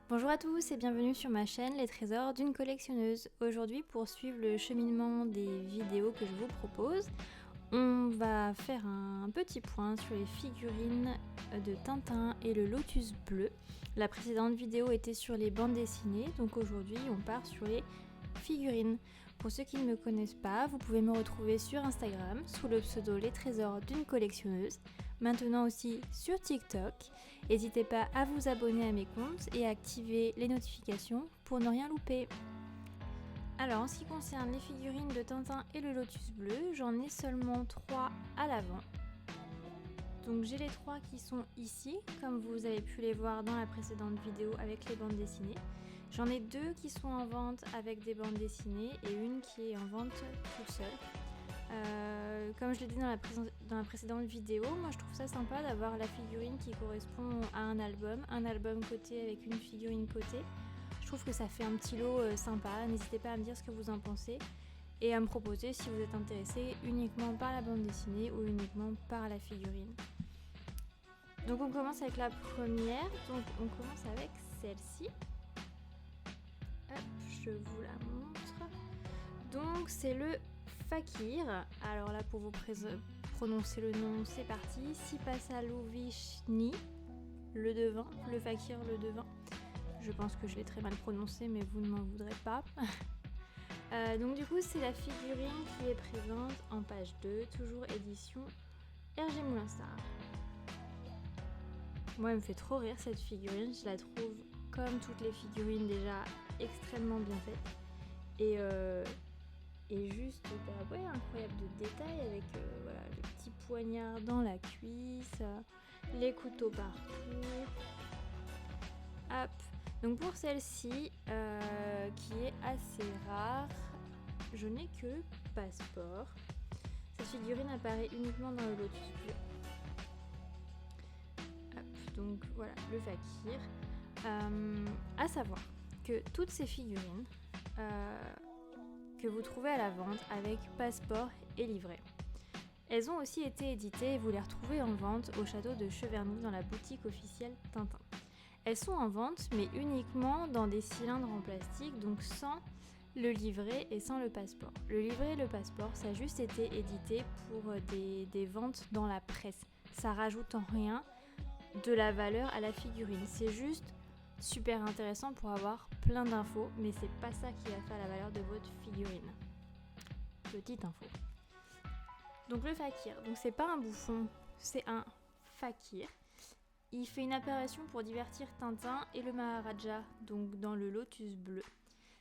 Bonjour à tous et bienvenue sur ma chaîne Les Trésors d'une collectionneuse. Aujourd'hui, pour suivre le cheminement des vidéos que je vous propose, on va faire un petit point sur les figurines de Tintin et le Lotus bleu. La précédente vidéo était sur les bandes dessinées, donc aujourd'hui on part sur les figurines. Pour ceux qui ne me connaissent pas, vous pouvez me retrouver sur Instagram sous le pseudo Les Trésors d'une collectionneuse, maintenant aussi sur TikTok. N'hésitez pas à vous abonner à mes comptes et à activer les notifications pour ne rien louper. Alors en ce qui concerne les figurines de Tintin et le Lotus bleu, j'en ai seulement 3 à l'avant. Donc j'ai les 3 qui sont ici, comme vous avez pu les voir dans la précédente vidéo avec les bandes dessinées. J'en ai 2 qui sont en vente avec des bandes dessinées et une qui est en vente toute seule. Comme je l'ai dit dans la précédente vidéo, moi je trouve ça sympa d'avoir la figurine qui correspond à un album côté avec une figurine côté. Je trouve que ça fait un petit lot sympa. N'hésitez pas à me dire ce que vous en pensez et à me proposer si vous êtes intéressé uniquement par la bande dessinée ou uniquement par la figurine. Donc on commence avec la première, donc on commence avec celle-ci. Hop, je vous la montre. Donc c'est le Fakir. Alors là pour vous prononcer le nom, c'est parti. Sipassalouvichny, le devin, le Fakir le devin. Je pense que je l'ai très mal prononcé mais vous ne m'en voudrez pas. Donc du coup c'est la figurine qui est présente en page 2, toujours édition Hergé Moulinsart. Moi elle me fait trop rire cette figurine, je la trouve comme toutes les figurines déjà extrêmement bien faites et juste incroyable de détails avec voilà, les petits poignards dans la cuisse, les couteaux partout. Hop. Donc pour celle-ci qui est assez rare, je n'ai que Passeport. Cette figurine apparaît uniquement dans le Lotus bleu. Hop, donc voilà le Fakir. À savoir que toutes ces figurines que vous trouvez à la vente avec Passeport et livret, elles ont aussi été éditées et vous les retrouvez en vente au château de Cheverny dans la boutique officielle Tintin. Elles sont en vente mais uniquement dans des cylindres en plastique, donc sans le livret et sans le passeport. Le livret et le passeport, ça a juste été édité pour des ventes dans la presse. Ça rajoute en rien de la valeur à la figurine. C'est juste super intéressant pour avoir plein d'infos, mais c'est pas ça qui va faire la valeur de votre figurine. Petite info. Donc le Fakir, donc c'est pas un bouffon, c'est un Fakir. Il fait une apparition pour divertir Tintin et le Maharaja, donc dans le Lotus bleu.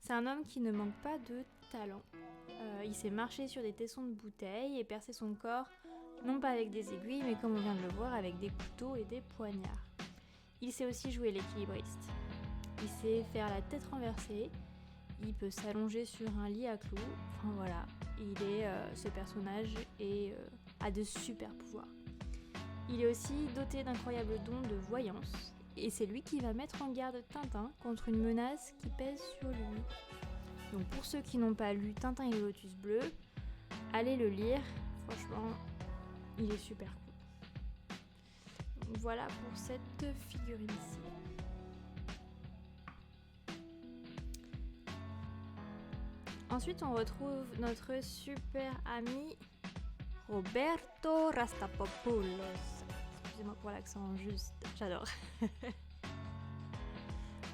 C'est un homme qui ne manque pas de talent. Il sait marcher sur des tessons de bouteilles et percer son corps, non pas avec des aiguilles, mais comme on vient de le voir, avec des couteaux et des poignards. Il sait aussi jouer l'équilibriste. Il sait faire la tête renversée. Il peut s'allonger sur un lit à clous. Enfin voilà, ce personnage a de super pouvoirs. Il est aussi doté d'incroyables dons de voyance. Et c'est lui qui va mettre en garde Tintin contre une menace qui pèse sur lui. Donc pour ceux qui n'ont pas lu Tintin et le Lotus bleu, allez le lire. Franchement, il est super cool. Donc voilà pour cette figurine-ci. Ensuite, on retrouve notre super ami Roberto Rastapopoulos. Excusez-moi pour l'accent juste, j'adore.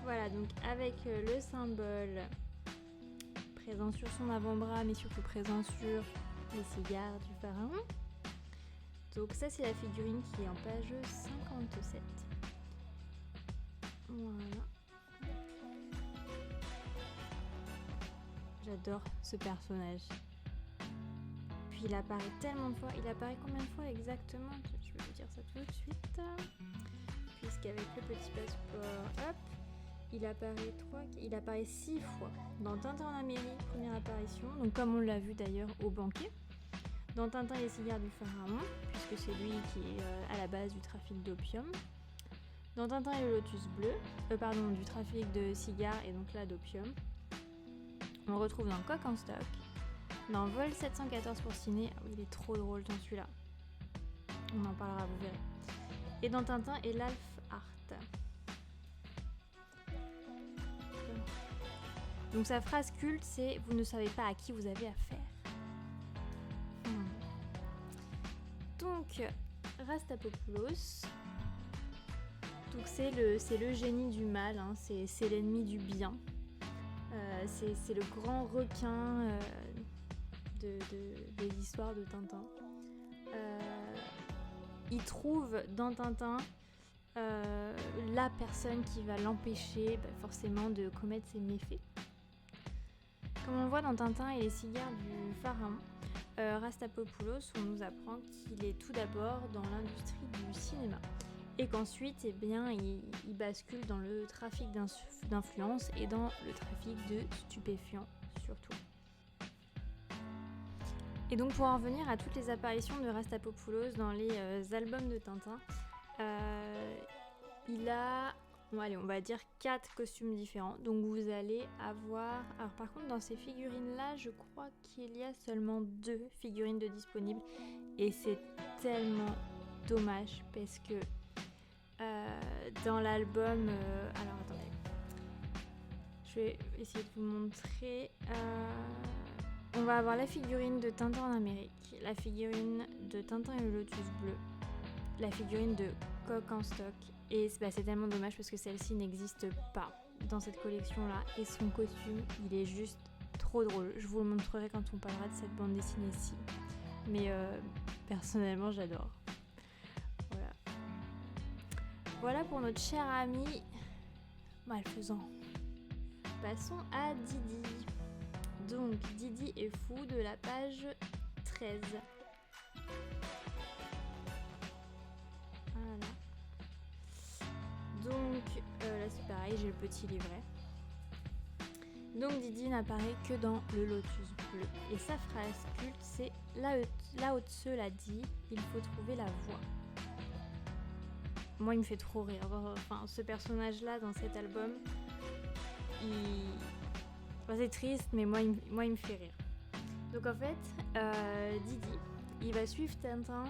Voilà, donc avec le symbole présent sur son avant-bras, mais surtout présent sur les cigares du pharaon. Donc ça, c'est la figurine qui est en page 57. Voilà. J'adore ce personnage. Puis il apparaît tellement de fois. Il apparaît combien de fois exactement? Je vais vous dire ça tout de suite. Puisqu'avec le petit passeport, hop, il apparaît 6 fois. Dans Tintin en Amérique, première apparition, donc comme on l'a vu d'ailleurs au banquet. Dans Tintin et les cigares du pharaon, puisque c'est lui qui est à la base du trafic d'opium. Dans Tintin et le Lotus bleu, du trafic de cigares et donc là d'opium. On le retrouve dans Coq en stock, dans Vol 714 pour Ciné. Ah oui, il est trop drôle dans celui-là. On en parlera, vous verrez. Et dans Tintin et l'Alf Art. Donc sa phrase culte, c'est « Vous ne savez pas à qui vous avez affaire ». Donc, Rastapopoulos, donc c'est le génie du mal, hein, c'est l'ennemi du bien. C'est le grand requin des histoires de Tintin. Il trouve dans Tintin la personne qui va l'empêcher forcément de commettre ses méfaits. Comme on le voit dans Tintin et les cigares du pharaon, Rastapopoulos, on nous apprend qu'il est tout d'abord dans l'industrie du cinéma et qu'ensuite il bascule dans le trafic d'influence et dans le trafic de stupéfiants surtout. Et donc pour en revenir à toutes les apparitions de Rastapopoulos dans les albums de Tintin, il a, on va dire 4 costumes différents. Donc vous allez avoir... Alors par contre dans ces figurines-là, je crois qu'il y a seulement 2 figurines de disponibles. Et c'est tellement dommage parce que dans l'album... alors attendez. Je vais essayer de vous montrer... on va avoir la figurine de Tintin en Amérique, la figurine de Tintin et le Lotus bleu, la figurine de Coq en stock. Et c'est tellement dommage parce que celle-ci n'existe pas dans cette collection-là. Et son costume, il est juste trop drôle. Je vous le montrerai quand on parlera de cette bande dessinée-ci. Mais personnellement, j'adore. Voilà. Voilà pour notre cher ami malfaisant. Passons à Didi. Donc, Didi est fou de la page 13. Voilà. Donc là c'est pareil, j'ai le petit livret. Donc Didi n'apparaît que dans le Lotus bleu. Et sa phrase culte c'est « Lao Tse l'a dit, il faut trouver la voie ». Moi il me fait trop rire. Enfin, ce personnage-là dans cet album, c'est triste, mais moi il me fait rire. Donc en fait, Didi, il va suivre Tintin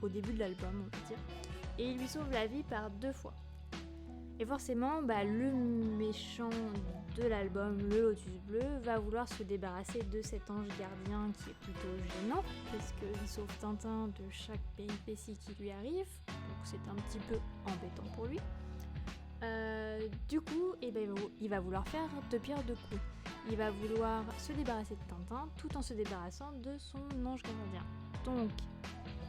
au début de l'album, on peut dire. Et il lui sauve la vie par 2 fois. Et forcément, le méchant de l'album, le Lotus bleu, va vouloir se débarrasser de cet ange gardien qui est plutôt gênant, parce qu'il sauve Tintin de chaque péripétie qui lui arrive, donc c'est un petit peu embêtant pour lui. Du coup, il va vouloir faire de pire 2 coups. Il va vouloir se débarrasser de Tintin tout en se débarrassant de son ange gardien. Donc,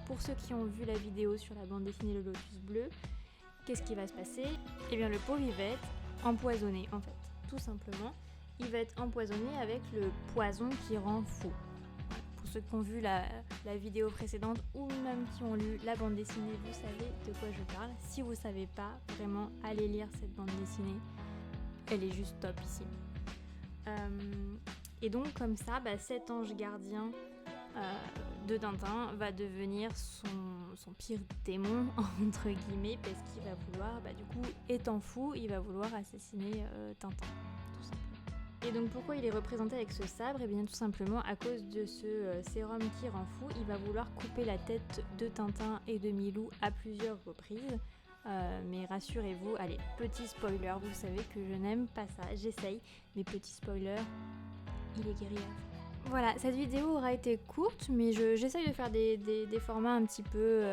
pour ceux qui ont vu la vidéo sur la bande dessinée Le Lotus bleu, qu'est-ce qui va se passer ? Eh bien le pauvre il va être empoisonné en fait, tout simplement. Il va être empoisonné avec le poison qui rend fou. Pour ceux qui ont vu la vidéo précédente ou même qui ont lu la bande dessinée, vous savez de quoi je parle. Si vous savez pas, vraiment allez lire cette bande dessinée, elle est juste topissime. Et donc comme ça, cet ange gardien de Tintin va devenir son pire démon entre guillemets, parce qu'il va vouloir, du coup étant fou, il va vouloir assassiner Tintin, tout simplement. Et donc pourquoi il est représenté avec ce sabre ? Eh bien tout simplement à cause de ce sérum qui rend fou. Il va vouloir couper la tête de Tintin et de Milou à plusieurs reprises. Mais rassurez-vous, allez, petit spoiler, vous savez que je n'aime pas ça, j'essaye, mais petit spoiler, il est guéri. Voilà, cette vidéo aura été courte, mais j'essaye de faire des formats un petit peu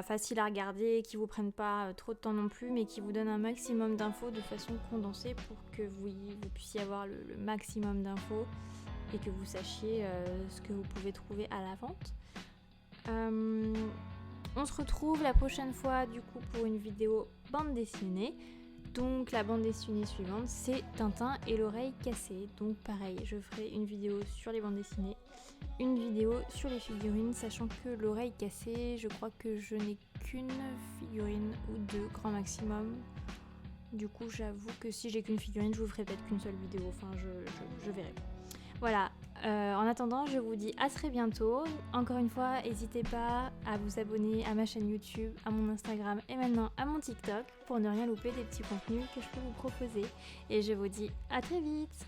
faciles à regarder, qui vous prennent pas trop de temps non plus, mais qui vous donnent un maximum d'infos de façon condensée pour que vous puissiez avoir le maximum d'infos et que vous sachiez ce que vous pouvez trouver à la vente. On se retrouve la prochaine fois du coup pour une vidéo bande dessinée. Donc la bande dessinée suivante c'est Tintin et l'oreille cassée. Donc pareil, je ferai une vidéo sur les bandes dessinées, une vidéo sur les figurines, sachant que l'oreille cassée, je crois que je n'ai qu'une figurine ou 2 grand maximum. Du coup j'avoue que si j'ai qu'une figurine, je vous ferai peut-être qu'une seule vidéo, enfin je verrai. Voilà, en attendant je vous dis à très bientôt. Encore une fois, n'hésitez pas à vous abonner à ma chaîne YouTube, à mon Instagram et maintenant à mon TikTok pour ne rien louper des petits contenus que je peux vous proposer. Et je vous dis à très vite.